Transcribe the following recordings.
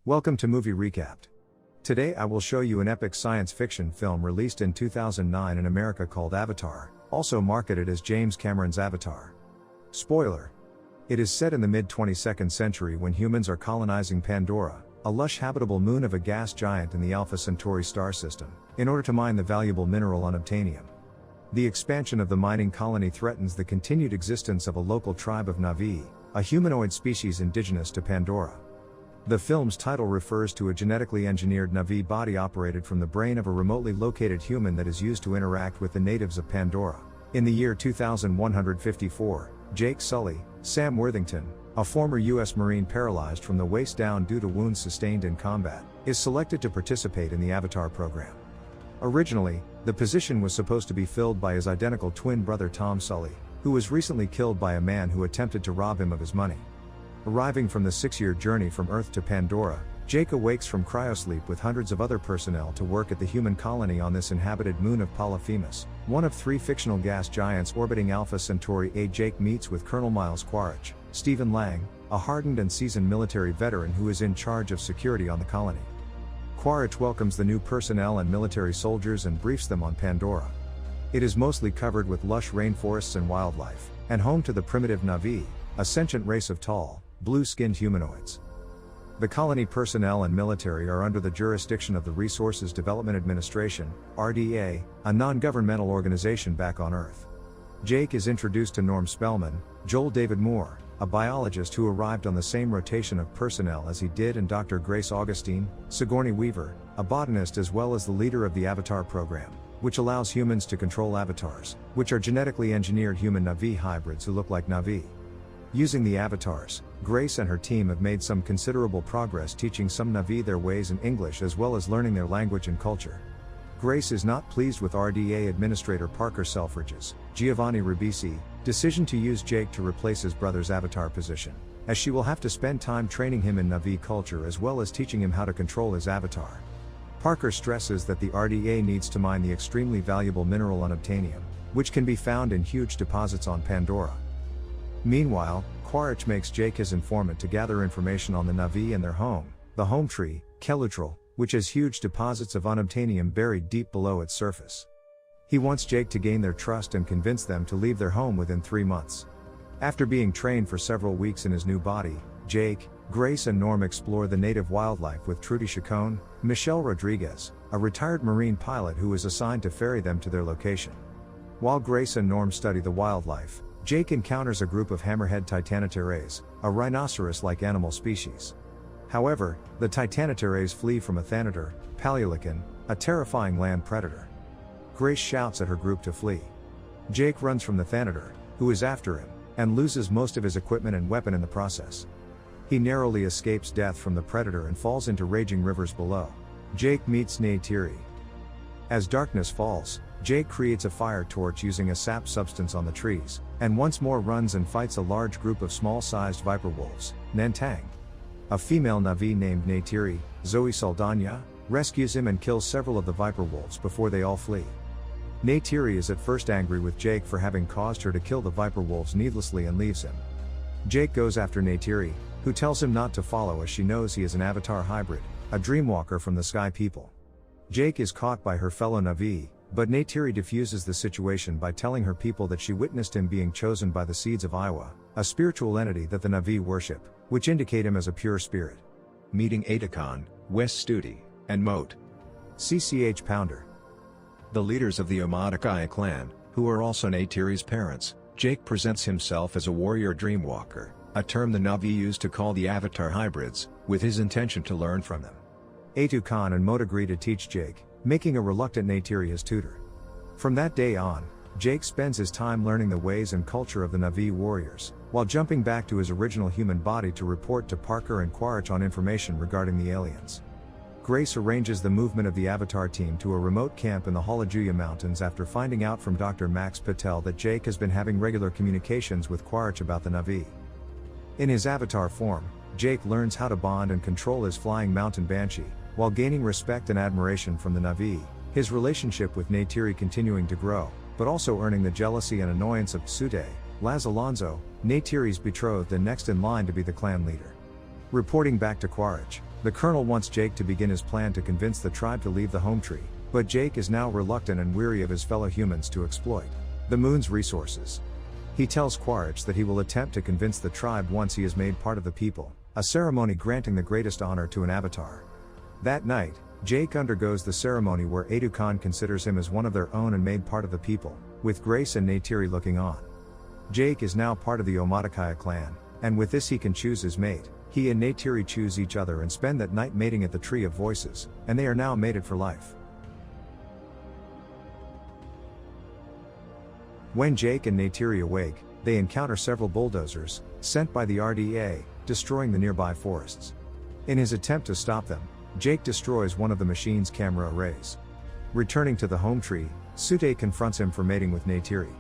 Welcome to Movie Recapped. Today I will show you an epic science fiction film released in 2009 in America called Avatar, also marketed as James Cameron's Avatar. Spoiler. It is set in the mid-22nd century when humans are colonizing Pandora, a lush habitable moon of a gas giant in the Alpha Centauri star system, in order to mine the valuable mineral unobtainium. The expansion of the mining colony threatens the continued existence of a local tribe of Na'vi, a humanoid species indigenous to Pandora. The film's title refers to a genetically engineered Na'vi body operated from the brain of a remotely located human that is used to interact with the natives of Pandora. In the year 2154, Jake Sully, Sam Worthington, a former U.S. Marine paralyzed from the waist down due to wounds sustained in combat, is selected to participate in the Avatar program. Originally, the position was supposed to be filled by his identical twin brother Tom Sully, who was recently killed by a man who attempted to rob him of his money. Arriving from the 6-year journey from Earth to Pandora, Jake awakes from cryosleep with hundreds of other personnel to work at the human colony on this inhabited moon of Polyphemus, one of 3 fictional gas giants orbiting Alpha Centauri A. Jake meets with Colonel Miles Quaritch, Stephen Lang, a hardened and seasoned military veteran who is in charge of security on the colony. Quaritch welcomes the new personnel and military soldiers and briefs them on Pandora. It is mostly covered with lush rainforests and wildlife, and home to the primitive Na'vi, a sentient race of tall, blue-skinned humanoids. The colony personnel and military are under the jurisdiction of the Resources Development Administration, RDA, a non-governmental organization back on Earth. Jake is introduced to Norm Spellman, Joel David Moore, a biologist who arrived on the same rotation of personnel as he did, and Dr. Grace Augustine, Sigourney Weaver, a botanist as well as the leader of the Avatar program, which allows humans to control avatars, which are genetically engineered human Na'vi hybrids who look like Na'vi. Using the avatars, Grace and her team have made some considerable progress teaching some Na'vi their ways in English as well as learning their language and culture. Grace is not pleased with RDA Administrator Parker Selfridge's, Giovanni Ribisi, decision to use Jake to replace his brother's avatar position, as she will have to spend time training him in Na'vi culture as well as teaching him how to control his avatar. Parker stresses that the RDA needs to mine the extremely valuable mineral unobtainium, which can be found in huge deposits on Pandora. Meanwhile, Quaritch makes Jake his informant to gather information on the Na'vi and their home, the home tree, Kelutral, which has huge deposits of unobtainium buried deep below its surface. He wants Jake to gain their trust and convince them to leave their home within 3 months. After being trained for several weeks in his new body, Jake, Grace and Norm explore the native wildlife with Trudy Chacon, Michelle Rodriguez, a retired Marine pilot who is assigned to ferry them to their location. While Grace and Norm study the wildlife, Jake encounters a group of hammerhead Titanoteres, a rhinoceros-like animal species. However, the Titanoteres flee from a Thanator, Paleolicon, a terrifying land predator. Grace shouts at her group to flee. Jake runs from the Thanator, who is after him, and loses most of his equipment and weapon in the process. He narrowly escapes death from the predator and falls into raging rivers below. Jake meets Neytiri. As darkness falls, Jake creates a fire torch using a sap substance on the trees, and once more runs and fights a large group of small-sized viper wolves, Nantang. A female Na'vi named Neytiri, Zoe Saldana, rescues him and kills several of the viper wolves before they all flee. Neytiri is at first angry with Jake for having caused her to kill the viper wolves needlessly and leaves him. Jake goes after Neytiri, who tells him not to follow as she knows he is an avatar hybrid, a dreamwalker from the Sky People. Jake is caught by her fellow Na'vi, but Neytiri diffuses the situation by telling her people that she witnessed him being chosen by the Seeds of Iowa, a spiritual entity that the Na'vi worship, which indicate him as a pure spirit. Meeting Adakon, Wes Studi, and Moat. CCH Pounder. The leaders of the Omadakaya clan, who are also Neytiri's parents, Jake presents himself as a warrior dreamwalker, a term the Na'vi use to call the avatar hybrids, with his intention to learn from them. Adakon and Moat agree to teach Jake, making a reluctant Neytiri his tutor. From that day on, Jake spends his time learning the ways and culture of the Na'vi warriors, while jumping back to his original human body to report to Parker and Quaritch on information regarding the aliens. Grace arranges the movement of the Avatar team to a remote camp in the Halajuya Mountains after finding out from Dr. Max Patel that Jake has been having regular communications with Quaritch about the Na'vi. In his Avatar form, Jake learns how to bond and control his flying mountain banshee, while gaining respect and admiration from the Na'vi, his relationship with Neytiri continuing to grow, but also earning the jealousy and annoyance of Tsude, Laz Alonso, Neytiri's betrothed and next in line to be the clan leader. Reporting back to Quaritch, The colonel wants Jake to begin his plan to convince the tribe to leave the home tree, but Jake is now reluctant and weary of his fellow humans to exploit the moon's resources. He tells Quaritch that he will attempt to convince the tribe once he is made part of the people, a ceremony granting the greatest honor to an avatar. That night, Jake undergoes the ceremony where Edukan considers him as one of their own and made part of the people, with Grace and Neytiri looking on. Jake is now part of the Omaticaya clan, and with this he can choose his mate. He and Neytiri choose each other and spend that night mating at the Tree of Voices, and they are now mated for life. When Jake and Neytiri awake, they encounter several bulldozers, sent by the RDA, destroying the nearby forests. In his attempt to stop them, Jake destroys one of the machine's camera arrays. Returning to the home tree, Sute confronts him for mating with Neytiri.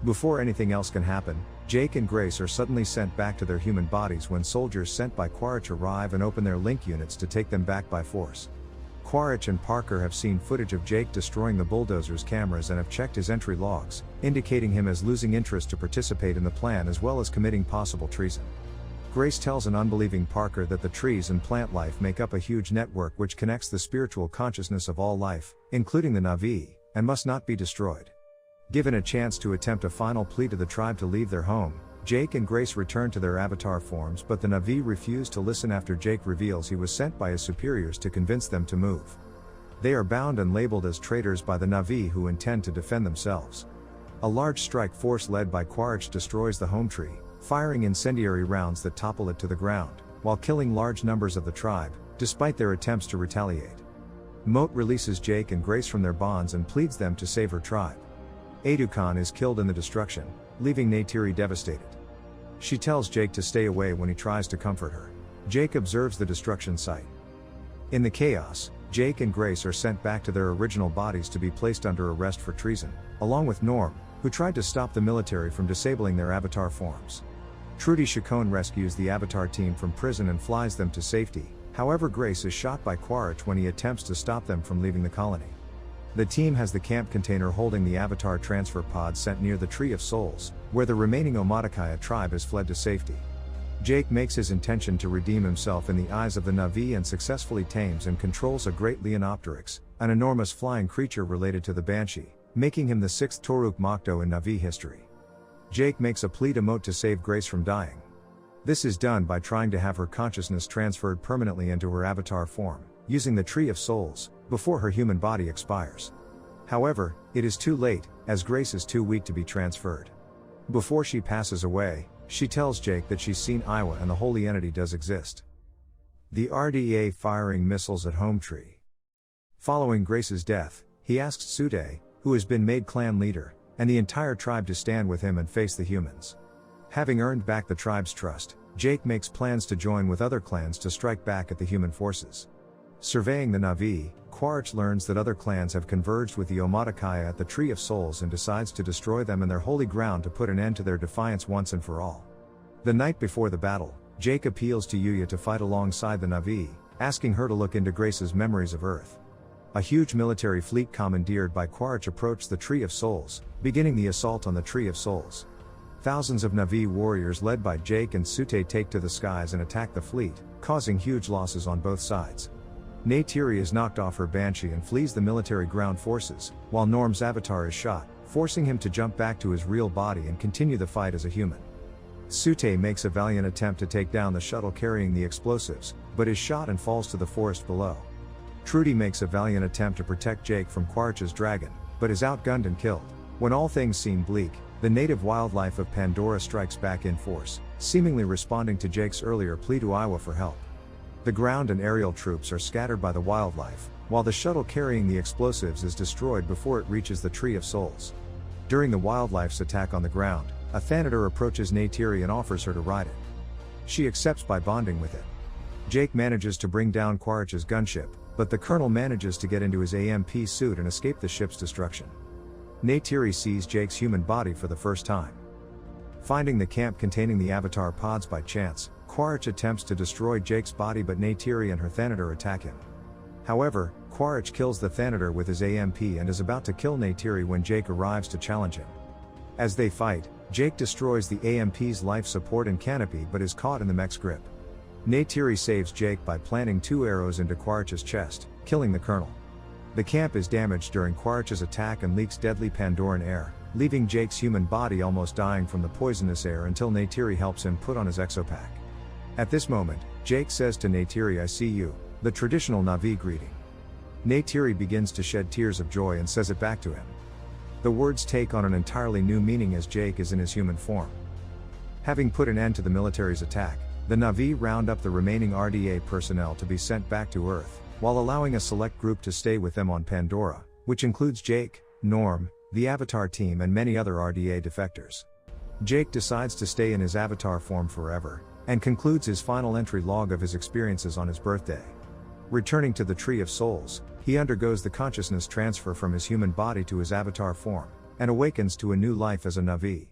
Before anything else can happen, Jake and Grace are suddenly sent back to their human bodies when soldiers sent by Quaritch arrive and open their link units to take them back by force. Quaritch and Parker have seen footage of Jake destroying the bulldozer's cameras and have checked his entry logs, indicating him as losing interest to participate in the plan as well as committing possible treason. Grace tells an unbelieving Parker that the trees and plant life make up a huge network which connects the spiritual consciousness of all life, including the Na'vi, and must not be destroyed. Given a chance to attempt a final plea to the tribe to leave their home, Jake and Grace return to their avatar forms, but the Na'vi refuse to listen after Jake reveals he was sent by his superiors to convince them to move. They are bound and labeled as traitors by the Na'vi who intend to defend themselves. A large strike force led by Quaritch destroys the home tree, firing incendiary rounds that topple it to the ground, while killing large numbers of the tribe, despite their attempts to retaliate. Moat releases Jake and Grace from their bonds and pleads them to save her tribe. Edukan is killed in the destruction, leaving Neytiri devastated. She tells Jake to stay away when he tries to comfort her. Jake observes the destruction site. In the chaos, Jake and Grace are sent back to their original bodies to be placed under arrest for treason, along with Norm, who tried to stop the military from disabling their avatar forms. Trudy Chacon rescues the avatar team from prison and flies them to safety. However, Grace is shot by Quaritch when he attempts to stop them from leaving the colony. The team has the camp container holding the avatar transfer pod sent near the Tree of Souls, where the remaining Omaticaya tribe has fled to safety. Jake makes his intention to redeem himself in the eyes of the Na'vi and successfully tames and controls a great Leonopteryx, an enormous flying creature related to the Banshee, making him the 6th Toruk Makto in Na'vi history. Jake makes a plea to Moat to save Grace from dying. This is done by trying to have her consciousness transferred permanently into her avatar form, using the Tree of Souls, before her human body expires. However, it is too late, as Grace is too weak to be transferred. Before she passes away, she tells Jake that she's seen Iwa and the holy entity does exist. The RDA firing missiles at home tree. Following Grace's death, he asks Sute, who has been made clan leader, and the entire tribe to stand with him and face the humans. Having earned back the tribe's trust, Jake makes plans to join with other clans to strike back at the human forces. Surveying the Na'vi, Quaritch learns that other clans have converged with the Omaticaya at the Tree of Souls and decides to destroy them and their holy ground to put an end to their defiance once and for all. The night before the battle, Jake appeals to Yuya to fight alongside the Na'vi, asking her to look into Grace's memories of Earth. A huge military fleet commandeered by Quaritch approached the Tree of Souls, beginning the assault on the Tree of Souls. Thousands of Na'vi warriors led by Jake and Sute take to the skies and attack the fleet, causing huge losses on both sides. Neytiri is knocked off her Banshee and flees the military ground forces, while Norm's avatar is shot, forcing him to jump back to his real body and continue the fight as a human. Sute makes a valiant attempt to take down the shuttle carrying the explosives, but is shot and falls to the forest below. Trudy makes a valiant attempt to protect Jake from Quaritch's dragon, but is outgunned and killed. When all things seem bleak, the native wildlife of Pandora strikes back in force, seemingly responding to Jake's earlier plea to Iwa for help. The ground and aerial troops are scattered by the wildlife, while the shuttle carrying the explosives is destroyed before it reaches the Tree of Souls. During the wildlife's attack on the ground, a Thanator approaches Neytiri and offers her to ride it. She accepts by bonding with it. Jake manages to bring down Quaritch's gunship, but the colonel manages to get into his AMP suit and escape the ship's destruction. Neytiri sees Jake's human body for the first time. Finding the camp containing the avatar pods by chance, Quaritch attempts to destroy Jake's body, but Neytiri and her Thanator attack him. However, Quaritch kills the Thanator with his AMP and is about to kill Neytiri when Jake arrives to challenge him. As they fight, Jake destroys the AMP's life support and canopy but is caught in the mech's grip. Neytiri saves Jake by planting 2 arrows into Quaritch's chest, killing the colonel. The camp is damaged during Quaritch's attack and leaks deadly Pandoran air, leaving Jake's human body almost dying from the poisonous air until Neytiri helps him put on his exopack. At this moment, Jake says to Neytiri, "I see you," the traditional Na'vi greeting. Neytiri begins to shed tears of joy and says it back to him. The words take on an entirely new meaning as Jake is in his human form. Having put an end to the military's attack, the Na'vi round up the remaining RDA personnel to be sent back to Earth, while allowing a select group to stay with them on Pandora, which includes Jake, Norm, the Avatar team and many other RDA defectors. Jake decides to stay in his Avatar form forever, and concludes his final entry log of his experiences on his birthday. Returning to the Tree of Souls, he undergoes the consciousness transfer from his human body to his Avatar form, and awakens to a new life as a Na'vi.